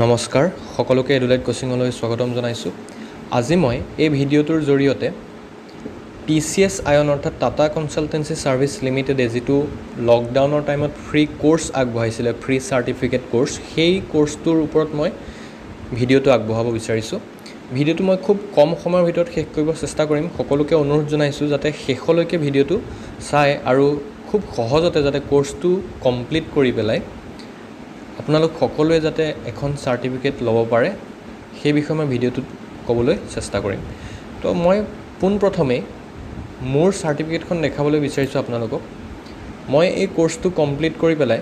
নমস্কাৰ সকলোকে এডুলাইট কোচিংলৈ স্বাগতম জনাইছোঁ। আজি মই এই ভিডিঅ'টোৰ জৰিয়তে TCS আয়ন অৰ্থাৎ টাটা কনসালটেন্সি সাৰ্ভিস লিমিটেডে যেটো লকডাউনৰ টাইমত ফ্ৰী কোৰ্স আগবঢ়াইছিলে, ফ্ৰী সাৰ্টিফিকেট কোৰ্স, সেই কোৰ্সটোৰ ওপৰত মই ভিডিঅ'টো আগবঢ়াব বিচাৰিছোঁ। ভিডিঅ'টো মই খুব কম সময়ৰ ভিতৰত শেষ কৰিব চেষ্টা কৰিম। সকলোকে অনুৰোধ জনাইছোঁ যাতে শেষলৈকে ভিডিঅ'টো চাই আৰু খুব সহজতে যাতে কোৰ্সটো কমপ্লিট কৰি পেলাই আপোনালোক সকলোৱে যাতে এখন সাৰ্টিফিকেট ল'ব পাৰে সেই বিষয়ে মই ভিডিঅ'টোত ক'বলৈ চেষ্টা কৰিম। তো মই পোনপ্ৰথমে মোৰ সাৰ্টিফিকেটখন দেখাবলৈ বিচাৰিছোঁ আপোনালোকক। মই এই কোৰ্সটো কমপ্লিট কৰি পেলাই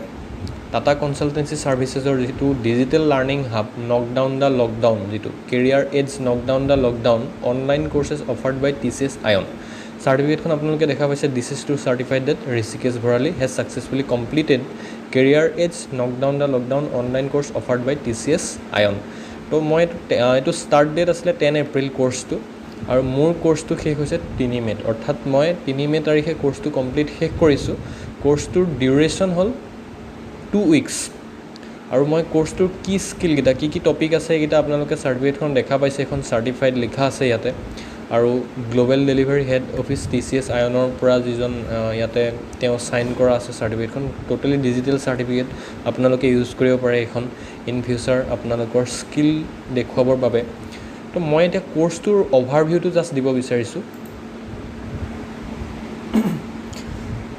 টাটা কনসালটেন্সি সাৰ্ভিসেছৰ যেটো digital learning hub knockdown the lockdown, যেটো career edge knockdown the lockdown online courses offered by TCS iON সাৰ্টিফিকেটখন আপোনালোকে দেখা পাইছে। This is to certified that Rishikesh Bharali has successfully completed career edge knockdown the lockdown online course offered by TCS iON. তো মই এইটো start date আছিলে 10 এপ্ৰিল কোৰ্সটো, আৰু মোৰ কোৰ্সটো শেষ হৈছে 3 মে'ত, অৰ্থাৎ মই 3 মে' তাৰিখে কোৰ্সটো কমপ্লিট শেষ কৰিছোঁ। কোৰ্সটোৰ ডিউৰেশ্যন হ'ল 2 উইকছ, আৰু মই কোৰ্সটোৰ কি স্কিলকেইটা কি টপিক আছে এইকেইটা আপোনালোকে সাৰ্টিফিকেটখন দেখা পাইছে। এখন সাৰ্টিফাইড লিখা আছে ইয়াতে, আৰু global delivery head office TCS আয়নৰ পৰা যিজন ইয়াতে তেওঁ সাইন কৰা আছে সাৰ্টিফিকেটখন। টোটেলি ডিজিটেল সাৰ্টিফিকেট, আপোনালোকে ইউজ কৰিব পাৰে এখন ইন ফিউচাৰ আপোনালোকৰ স্কিল দেখুৱাবৰ বাবে। তো মই এতিয়া কোৰ্সটোৰ অভাৰভিউটো জাষ্ট দিব বিচাৰিছোঁ।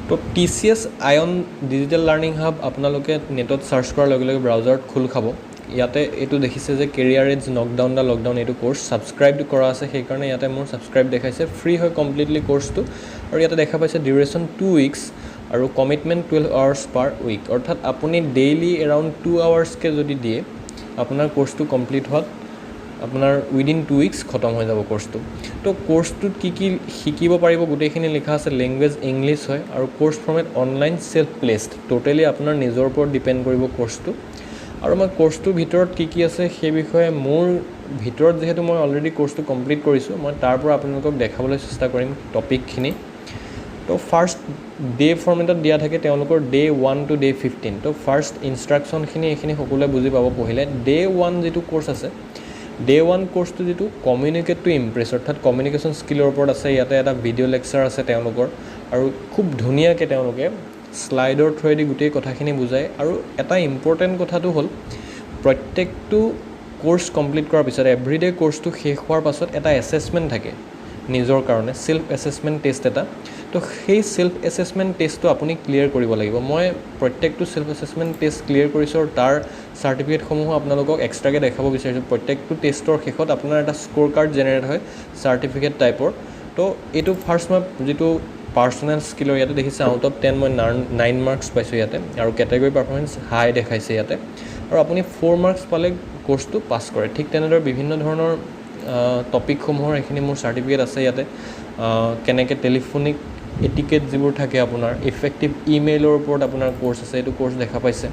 তো TCS আয়ন ডিজিটেল লাৰ্নিং হাব আপোনালোকে নেটত সাৰ্চ কৰাৰ লগে লগে ব্ৰাউজাৰত খোল খাব। ইয়াতে এইটো দেখিছে যে career edge knockdown the lockdown এইটো কোৰ্স সাবস্ক্ৰাইব কৰা আছে, সেইকাৰণে ইয়াতে মোৰ সাবস্ক্ৰাইব দেখাইছে। ফ্ৰী হয় কমপ্লিটলি কোৰ্সটো, আৰু ইয়াতে দেখা পাইছে ডিউৰেশ্যন 2 উইকছ আৰু কমিটমেণ্ট 12 আৱাৰ্ছ পাৰ উইক, অৰ্থাৎ আপুনি ডেইলি এৰাউণ্ড 2 আৱাৰ্ছকৈ যদি দিয়ে আপোনাৰ কোৰ্সটো কমপ্লিট হোৱাত আপোনাৰ উইদিন 2 উইকছ খতম হৈ যাব কোৰ্সটো। তো কোৰ্সটোত কি শিকিব পাৰিব গোটেইখিনি লিখা আছে। লেংগুৱেজ ইংলিছ হয়, আৰু course format online self placed, totally আপোনাৰ নিজৰ ওপৰত ডিপেণ্ড কৰিব কোৰ্সটো। আৰু মই কোৰ্সটোৰ ভিতৰত কি আছে সেই বিষয়ে মোৰ ভিতৰত যিহেতু মই অলৰেডি কোৰ্সটো কমপ্লিট কৰিছোঁ, মই তাৰ পৰা আপোনালোকক দেখাবলৈ চেষ্টা কৰিম টপিকখিনি। তো ফাৰ্ষ্ট ডে ফৰ্মেটত দিয়া থাকে তেওঁলোকৰ ডে 1 to ডে 15। তো ফাৰ্ষ্ট ইনষ্ট্ৰাকশ্যনখিনি এইখিনি সকলোৱে বুজি পাব পঢ়িলে। ডে 1 যিটো কোৰ্স আছে, ডে 1 কোৰ্সটো যিটো কমিউনিকেট টু ইমপ্ৰেছ, অৰ্থাৎ কমিউনিকেশ্যন স্কিলৰ ওপৰত আছে। ইয়াতে এটা ভিডিঅ' লেকচাৰ আছে তেওঁলোকৰ, আৰু খুব ধুনীয়াকৈ তেওঁলোকে শ্লাইডৰ থ্ৰুৱেদি গোটেই কথাখিনি বুজায়। আৰু এটা ইম্পৰ্টেণ্ট কথাটো হ'ল প্ৰত্যেকটো কোৰ্স কমপ্লিট কৰাৰ পিছত এভৰিডে কোৰ্সটো শেষ হোৱাৰ পাছত এটা এছেছমেণ্ট থাকে নিজৰ কাৰণে, সেল্ফ এছেছমেণ্ট টেষ্ট এটা। তো সেই সেল্ফ এছেছমেণ্ট টেষ্টটো আপুনি ক্লিয়াৰ কৰিব লাগিব। মই প্ৰত্যেকটো সেল্ফ এছেছমেণ্ট টেষ্ট ক্লিয়াৰ কৰিছোঁ, আৰু তাৰ চাৰ্টিফিকেটসমূহ আপোনালোকক এক্সট্ৰাকৈ দেখাব বিচাৰিছোঁ। প্ৰত্যেকটো টেষ্টৰ শেষত আপোনাৰ এটা স্ক'ৰ কাৰ্ড জেনেৰেট হয় চাৰ্টিফিকেট টাইপৰ। তো এইটো ফাৰ্ষ্ট মই যিটো পাৰ্চনেল স্কিলৰ ইয়াতে দেখিছে আউট অফ 10 মই 9 মাৰ্কছ পাইছোঁ ইয়াতে, আৰু কেটেগৰী পাৰফৰ্মেঞ্চ হাই দেখাইছে ইয়াতে, আৰু আপুনি 4 মাৰ্কছ পালে কোৰ্সটো পাছ কৰে। ঠিক তেনেদৰে বিভিন্ন ধৰণৰ টপিকসমূহৰ এইখিনি মোৰ চাৰ্টিফিকেট আছে ইয়াতে। কেনেকৈ টেলিফোনিক এটিকেট যিবোৰ থাকে আপোনাৰ, ইফেক্টিভ ইমেইলৰ ওপৰত আপোনাৰ কোৰ্স আছে, এইটো কোৰ্স দেখা পাইছে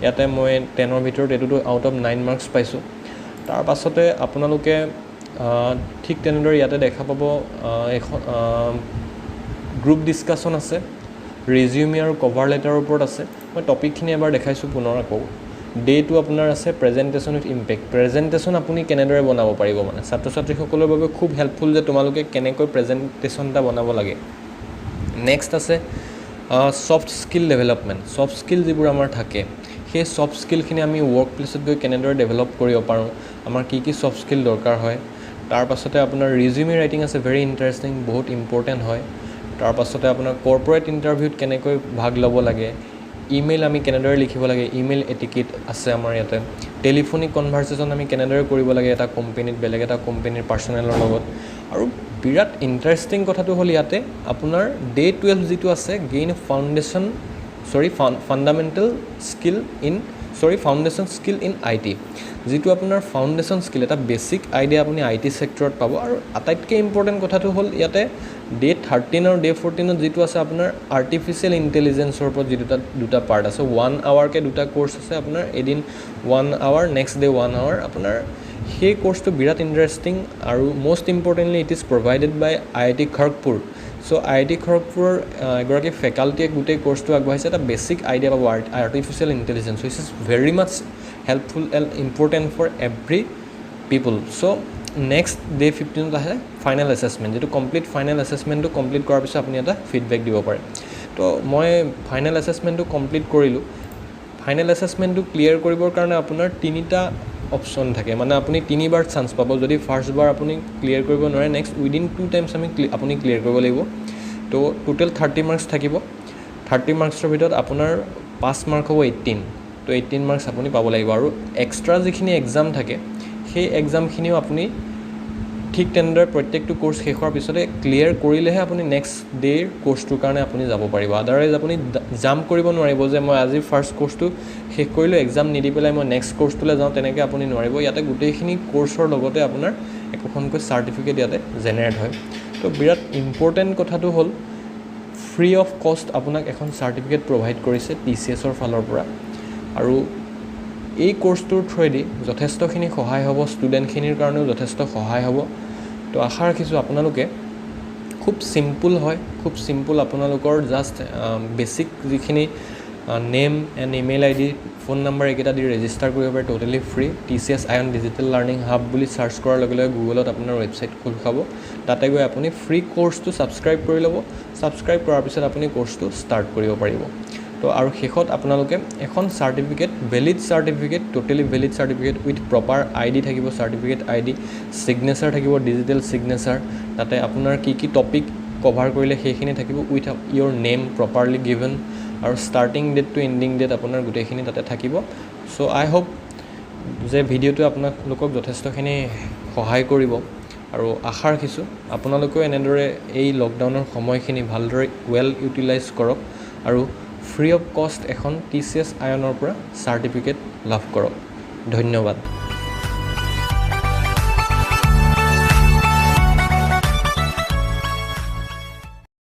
ইয়াতে। মই 10ৰ ভিতৰত এইটোতো আউট অফ 9 মাৰ্কছ পাইছোঁ। তাৰ পাছতে আপোনালোকে ঠিক তেনেদৰে ইয়াতে দেখা পাব এখন গ্ৰুপ ডিছকাশ্যন আছে, ৰিজিউমি আৰু কভাৰ লেটাৰৰ ওপৰত আছে। মই টপিকখিনি এবাৰ দেখাইছোঁ পুনৰ আকৌ। ডে 2 আপোনাৰ আছে প্ৰেজেণ্টেশ্যন উইথ ইম্পেক্ট। প্ৰেজেণ্টেশ্যন আপুনি কেনেদৰে বনাব পাৰিব, মানে ছাত্ৰ ছাত্ৰীসকলৰ বাবে খুব হেল্পফুল যে তোমালোকে কেনেকৈ প্ৰেজেণ্টেশ্যন এটা বনাব লাগে। নেক্সট আছে soft skill development. Soft skill যিবোৰ আমাৰ থাকে, সেই ছফ্ট স্কিলখিনি আমি ৱৰ্ক প্লেচত গৈ কেনেদৰে ডেভেলপ কৰিব পাৰোঁ, আমাৰ কি ছফ্ট স্কিল দৰকাৰ হয়। তাৰ পাছতে আপোনাৰ ৰিজিউমি ৰাইটিং আছে, ভেৰি ইণ্টাৰেষ্টিং, বহুত ইম্পৰ্টেণ্ট হয়। তাৰ পাছতে আপোনাৰ কৰ্পৰেট ইণ্টাৰভিউত কেনেকৈ ভাগ ল'ব লাগে, ইমেইল আমি কেনেদৰে লিখিব লাগে, ইমেইল এটিকেট আছে আমাৰ ইয়াতে। টেলিফোনিক কনভাৰ্চেশ্যন আমি কেনেদৰে কৰিব লাগে এটা কোম্পেনীত বেলেগ এটা কোম্পেনীৰ পাৰ্চনেলৰ লগত। আৰু বিৰাট ইণ্টাৰেষ্টিং কথাটো হ'ল ইয়াতে আপোনাৰ ডে 12 যিটো আছে gain fundamental skill in IT, যিটো আপোনাৰ ফাউণ্ডেশ্যন স্কিল, এটা বেছিক আইডিয়া আপুনি IT ছেক্টৰত পাব। আৰু আটাইতকৈ ইম্পৰ্টেণ্ট কথাটো হ'ল ইয়াতে ডে 13 আৰু ডে 14ত যিটো আছে আপোনাৰ আৰ্টিফিচিয়েল ইণ্টেলিজেঞ্চৰ ওপৰত যি দুটা পাৰ্ট আছে। 1 আৱাৰকৈ দুটা কোৰ্স আছে আপোনাৰ, এদিন 1 আৱাৰ, নেক্সট ডে 1 আৱাৰ আপোনাৰ। সেই কোৰ্সটো বিৰাট ইণ্টাৰেষ্টিং, আৰু most importantly it is provided by IIT Kharagpur. So IIT খড়গপুৰৰ এগৰাকী ফেকাল্টিয়ে গোটেই কোৰ্সটো আগবঢ়াইছে। এটা বেছিক আইডিয়া পাব artificial intelligence, which is very much helpful and important for every people. So' next day 15ত আহে ফাইনেল এছেছমেণ্ট, যিটো কমপ্লিট ফাইনেল এছেছমেণ্টটো কমপ্লিট কৰাৰ পিছত আপুনি এটা ফিডবেক দিব পাৰে। তো মই ফাইনেল এছেছমেণ্টটো কমপ্লিট কৰিলোঁ। ফাইনেল এছেছমেণ্টটো ক্লিয়াৰ কৰিবৰ কাৰণে আপোনাৰ 3টা অপশ্যন থাকে, মানে আপুনি 3বাৰ চান্স পাব। যদি ফাৰ্ষ্টবাৰ আপুনি ক্লিয়াৰ কৰিব নোৱাৰে, নেক্সট উইদিন 2 টাইমছ আপুনি ক্লিয়াৰ কৰিব লাগিব। তো টোটেল 30 মাৰ্কছ থাকিব। 30 মাৰ্কছৰ ভিতৰত আপোনাৰ 5 মাৰ্ক হ'ব 18, তো 18 মাৰ্কছ আপুনি পাব লাগিব। আৰু এক্সট্ৰা যিখিনি এক্সাম থাকে সেই এক্সামখিনিও আপুনি ঠিক তেনেদৰে প্ৰত্যেকটো কোৰ্চ শেষ হোৱাৰ পিছতে ক্লিয়াৰ কৰিলেহে আপুনি নেক্সট ডে'ৰ কোৰ্চটোৰ কাৰণে আপুনি যাব পাৰিব। আদাৰৱাইজ আপুনি জাম্প কৰিব নোৱাৰিব যে মই আজি ফাৰ্ষ্ট কোৰ্চটো শেষ কৰিলোঁ, এক্সাম নিদি পেলাই মই নেক্সট কোৰ্চটোলৈ যাওঁ, তেনেকৈ আপুনি নোৱাৰিব। ইয়াতে গোটেইখিনি কোৰ্চৰ লগতে আপোনাৰ একোখনকৈ চাৰ্টিফিকেট ইয়াতে জেনেৰেট হয়। তো বিৰাট ইম্পৰ্টেণ্ট কথাটো হ'ল ফ্ৰী অফ কষ্ট আপোনাক এখন চাৰ্টিফিকেট প্ৰভাইড কৰিছে TCSৰ ফালৰ পৰা। আৰু এই কোৰ্চটোৰ থ্ৰুৱেদি যথেষ্টখিনি সহায় হ'ব, ষ্টুডেণ্টখিনিৰ কাৰণেও যথেষ্ট সহায় হ'ব। তো আশা ৰাখিছোঁ আপোনালোকে খুব চিম্পুল হয়, খুব চিম্পুল, আপোনালোকৰ জাষ্ট বেছিক যিখিনি name and email ID, phone number এইকেইটা দি ৰেজিষ্টাৰ কৰিব পাৰে, টোটেলি ফ্ৰী। TCS আয়ন ডিজিটেল লাৰ্ণিং হাব বুলি চাৰ্চ কৰাৰ লগে লগে গুগলত আপোনাৰ ৱেবছাইট খোল খাব। তাতে গৈ আপুনি ফ্ৰী কোৰ্চটো ছাবস্ক্ৰাইব কৰি ল'ব। ছাবস্ক্ৰাইব কৰাৰ পিছত আপুনি কোৰ্চটো ষ্টাৰ্ট কৰিব পাৰিব। তো আৰু শেষত আপোনালোকে এখন certificate, valid certificate, totally valid certificate with proper ID থাকিব, চাৰ্টিফিকেট ID, ছিগনেচাৰ থাকিব, ডিজিটেল ছিগনেচাৰ, তাতে আপোনাৰ কি কি টপিক কভাৰ কৰিলে সেইখিনি থাকিব, with your name properly given, আৰু starting date to ending date আপোনাৰ গোটেইখিনি তাতে থাকিব। চ' আই হোপ যে ভিডিঅ'টোৱে আপোনালোকক যথেষ্টখিনি সহায় কৰিব, আৰু আশা ৰাখিছোঁ আপোনালোকেও এনেদৰে এই লকডাউনৰ সময়খিনি ভালদৰে ৱেল ইউটিলাইজ কৰক আৰু ফ্ৰী অফ কষ্ট এখন TCS আয়নৰ পৰা চাৰ্টিফিকেট লাভ কৰক। ধন্যবাদ।